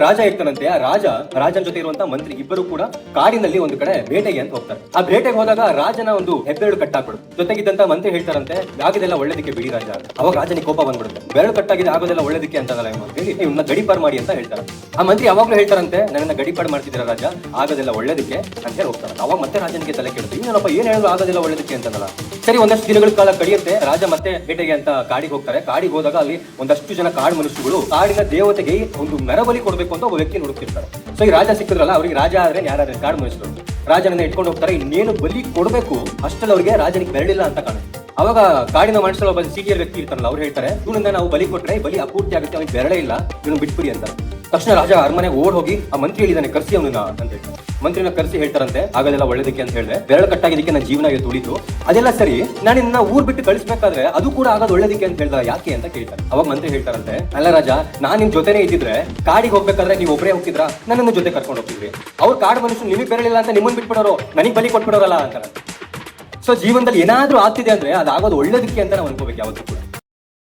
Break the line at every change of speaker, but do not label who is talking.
ರಾಜ ಇರ್ತಾನಂತೆ. ಆ ರಾಜನ ಜೊತೆ ಇರುವಂತ ಮಂತ್ರಿ ಇಬ್ಬರು ಕೂಡ ಕಾಡಿನಲ್ಲಿ ಒಂದು ಕಡೆ ಬೇಟೆಗೆ ಅಂತ ಹೋಗ್ತಾರೆ. ಆ ಬೇಟೆಗೆ ಹೋದಾಗ ರಾಜನ ಒಂದು ಹೆಬ್ಬೆರಳು ಕಟ್ಟಾಕ್ಬಿಡು. ಜೊತೆಗಿದ್ದಂತ ಮಂತ್ರಿ ಹೇಳ್ತಾರಂತೆ, ಆಗೋದೆಲ್ಲ ಒಳ್ಳೇದಕ್ಕೆ ಬಿಡಿ ರಾಜ. ಅವಾಗ ರಾಜನಿಗೆ ಕೋಪ ಬಂದ್ಬಿಡುತ್ತೆ. ಬೆರಳು ಕಟ್ಟಾಗಿದೆ, ಆಗೋದೆಲ್ಲ ಒಳ್ಳೇದಕ್ಕೆ ಅಂತಲ್ಲ ಅಂತ ಹೇಳಿ ಇವನ್ನ ಗಡಿಪಾರು ಮಾಡಿ ಅಂತ ಹೇಳ್ತಾರೆ. ಆ ಮಂತ್ರಿ ಯಾವಾಗ್ಲೂ ಹೇಳ್ತಾರಂತೆ, ನನ್ನ ಗಡಿಪಾರು ಮಾಡ್ತಿದ್ದೀರಾ ರಾಜ, ಆಗೋದೆಲ್ಲ ಒಳ್ಳೇದಕ್ಕೆ ಅಂತ ಹೇಳಿ ಹೋಗ್ತಾರೆ. ಅವಾಗ ಮತ್ತೆ ರಾಜನಿಗೆ ತಲೆ ಕೆಡುತ್ತೆ, ಇನ್ನೇನಪ್ಪ ಏನ್ ಹೇಳಿದ್ರು ಆಗೋದೆಲ್ಲ ಒಳ್ಳೇದಕ್ಕೆ ಅಂತಲ್ಲ. ಸರಿ, ಒಂದಷ್ಟು ದಿನಗಳ ಕಾಲ ಕಳೆಯುತ್ತೆ. ರಾಜ ಮತ್ತೆ ಬೇಟೆಗೆ ಅಂತ ಕಾಡಿಗೆ ಹೋಗ್ತಾರೆ. ಕಾಡಿಗೆ ಹೋದಾಗ ಅಲ್ಲಿ ಒಂದಷ್ಟು ಜನ ಕಾಡು ಮನುಷ್ಯಗಳು ಕಾಡಿನ ದೇವತೆಗೆ ಒಂದು ಮೆರವಲಿ ಕೊಡಬೇಕು ಅಂತ ಒಬ್ಬ ವ್ಯಕ್ತಿ ನೋಡುತ್ತಿರ್ತಾರೆ. ಸೊ ಈ ರಾಜ ಸಿಕ್ಕಿದ್ರಲ್ಲ, ಅವ್ರಿಗೆ ರಾಜ ಆದ್ರೆ ಯಾರಾದ್ರೆ ಕಾಡು ಮನುಷ್ಯರು ರಾಜನನ್ನ ಇಟ್ಕೊಂಡು ಹೋಗ್ತಾರೆ. ಇನ್ನೇನು ಬಲಿ ಕೊಡಬೇಕು ಅಷ್ಟಲ್ಲಿ ಅವ್ರಿಗೆ ರಾಜನಿಗೆ ಬೆರಳಿಲ್ಲ ಅಂತ ಕಾಣುತ್ತೆ. ಅವಾಗ ಕಾಡಿನ ಮನುಷ್ಯರ ಒಬ್ಬ ಸೀನಿಯರ್ ವ್ಯಕ್ತಿ ಇರ್ತಾರಲ್ಲ, ಅವ್ರು ಹೇಳ್ತಾರೆ, ಇವನಿಂದ ನಾವು ಬಲಿ ಕೊಟ್ರೆ ಬಲಿ ಅಪೂರ್ತಿ ಆಗುತ್ತೆ, ಅವ್ನಿಗೆ ಬೆರಳೇ ಇಲ್ಲ, ಇವನು ಬಿಟ್ಬಿಡಿ ಅಂತ. ತಕ್ಷಣ ರಾಜ ಅರಮನೆಗೆ ಓಡ್ ಹೋಗಿ ಆ ಮಂತ್ರಿ ಹೇಳಿದಾನೆ, ಕರ್ಸಿ ಅವನನ್ನ ಅಂತ ಹೇಳ್ತಾರೆ. ಮಂತ್ರಿನ ಕರ್ಸಿ ಹೇಳ್ತಾರಂತೆ, ಆಗೋದೆಲ್ಲ ಒಳ್ಳೇದಕ್ಕೆ ಅಂತ ಹೇಳಿದ್ರೆ, ಬೆರಳು ಕಟ್ಟಾಗಿದ್ದಕ್ಕೆ ನನ್ನ ಜೀವನ ತುಳಿತು, ಅದೆಲ್ಲ ಸರಿ, ನಾನು ನಿನ್ನ ಊರ್ ಬಿಟ್ಟು ಕಳಿಸ್ಬೇಕಾದ್ರೆ ಅದು ಕೂಡ ಆಗೋದು ಒಳ್ಳೇದಕ್ಕೆ ಅಂತ ಹೇಳ್ದ, ಯಾಕೆ ಅಂತ ಕೇಳ್ತಾರೆ. ಅವಾಗ ಮಂತ್ರಿ ಹೇಳ್ತಾರಂತೆ, ಅಲ್ಲ ರಾಜ, ನಾನ್ ನಿಮ್ ಜೊತೆನೇ ಇದ್ದಿದ್ರೆ ಕಾಡಿಗೆ ಹೋಗ್ಬೇಕಾದ್ರೆ ನೀವು ಒಬ್ಬರೇ ಹೋಗ್ತಿದ್ರ, ನನ್ನನ್ನು ಜೊತೆ ಕರ್ಕೊಂಡು ಹೋಗ್ತಿದ್ರಿ. ಅವ್ರು ಕಾಡು ಮನುಷ್ಯರು ನಿಮಗೆ ಬೆರಳಿಲ್ಲ ಅಂತ ನಿಮ್ಮನ್ನ ಬಿಟ್ಬಿಡೋರು, ನನಗೆ ಬಲಿ ಕೊಟ್ಬಿಡೋರಲ್ಲ ಅಂತಾರೆ. ಸೊ ಜೀವನದಲ್ಲಿ ಏನಾದ್ರೂ ಆಗ್ತಿದೆ ಅಂದ್ರೆ ಅದಾಗೋದು ಒಳ್ಳೇದಕ್ಕೆ ಅಂತ ನಾವು ಅನ್ಕೋಬೇಕು ಯಾವತ್ತೂ ಕೂಡ.